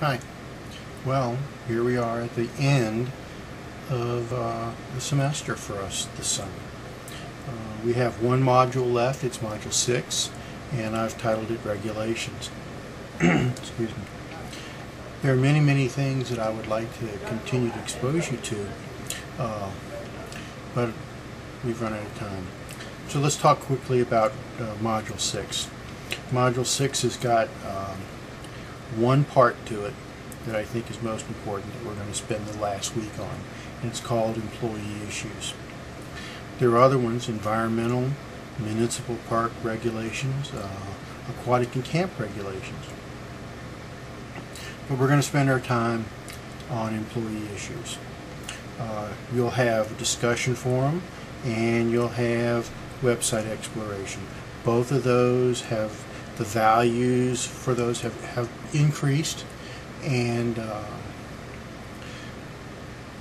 Hi. Well, here we are at the end of the semester for us this summer. We have one module left. It's Module 6, and I've titled it Regulations. Excuse me. There are many things that I would like to continue to expose you to, but we've run out of time. So let's talk quickly about Module 6. Module 6 has got one part to it that I think is most important that we're going to spend the last week on, and it's called Employee Issues. There are other ones: environmental, municipal park regulations, aquatic and camp regulations. But we're going to spend our time on employee issues. You'll have a discussion forum and you'll have website exploration. Both of those have the values for those have increased, and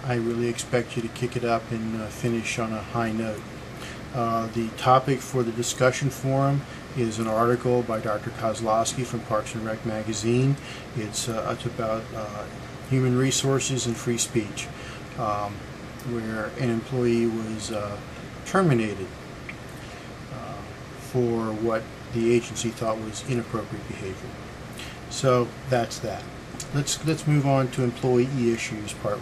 I really expect you to kick it up and finish on a high note. The topic for the discussion forum is an article by Dr. Kozlowski from Parks and Rec magazine. It's about human resources and free speech, where an employee was terminated for what the agency thought was inappropriate behavior. So that's that. Let's move on to employee issues, part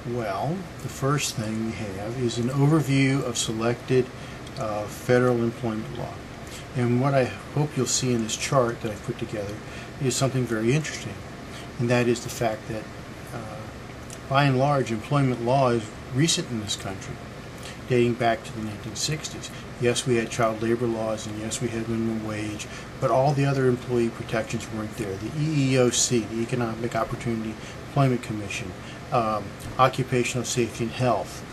1. Well, the first thing we have is an overview of selected federal employment law. And what I hope you'll see in this chart that I put together is something very interesting, and that is the fact that by and large employment law is recent in this country, dating back to the 1960s. Yes, we had child labor laws, and yes, we had minimum wage, but all the other employee protections weren't there. The EEOC, the Economic Opportunity Employment Commission, occupational safety and health,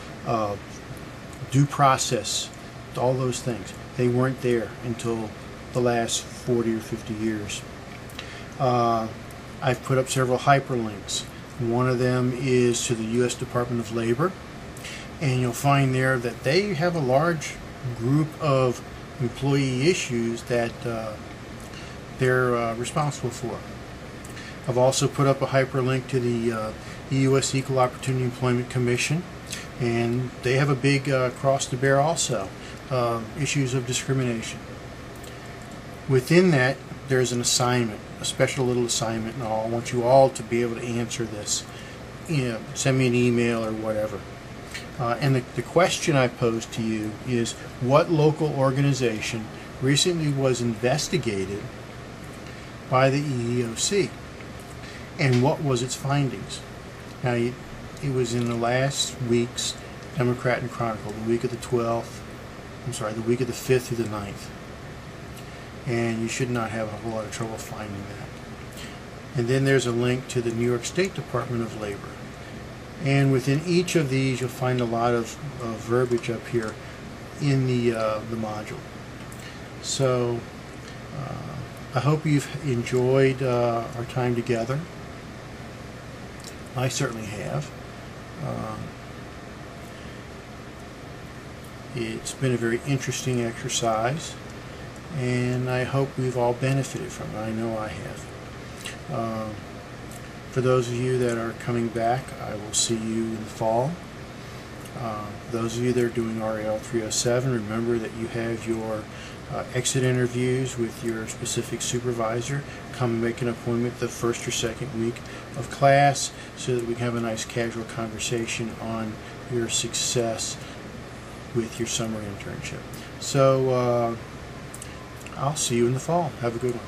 due process, all those things, they weren't there until the last 40 or 50 years. I've put up several hyperlinks. One of them is to the U.S. Department of Labor, and you'll find there that they have a large group of employee issues that they're responsible for. I've also put up a hyperlink to the U.S. Equal Opportunity Employment Commission, and they have a big cross to bear also, issues of discrimination. Within that, there's an assignment, a special little assignment, and I want you all to be able to answer this. Send me an email or whatever. And the question I pose to you is, what local organization recently was investigated by the EEOC, and what was its findings? Now, it was in the last week's Democrat and Chronicle, the week of the 12th, the week of the 5th through the 9th. And you should not have a whole lot of trouble finding that. And then there's a link to the New York State Department of Labor. And within each of these, you'll find a lot of verbiage up here in the module. So I hope you've enjoyed our time together. I certainly have. It's been a very interesting exercise, and I hope we've all benefited from it. I know I have. For those of you that are coming back, I will see you in the fall. Those of you that are doing RAL 307, remember that you have your exit interviews with your specific supervisor. Come make an appointment the first or second week of class so that we can have a nice casual conversation on your success with your summer internship. So I'll see you in the fall. Have a good one.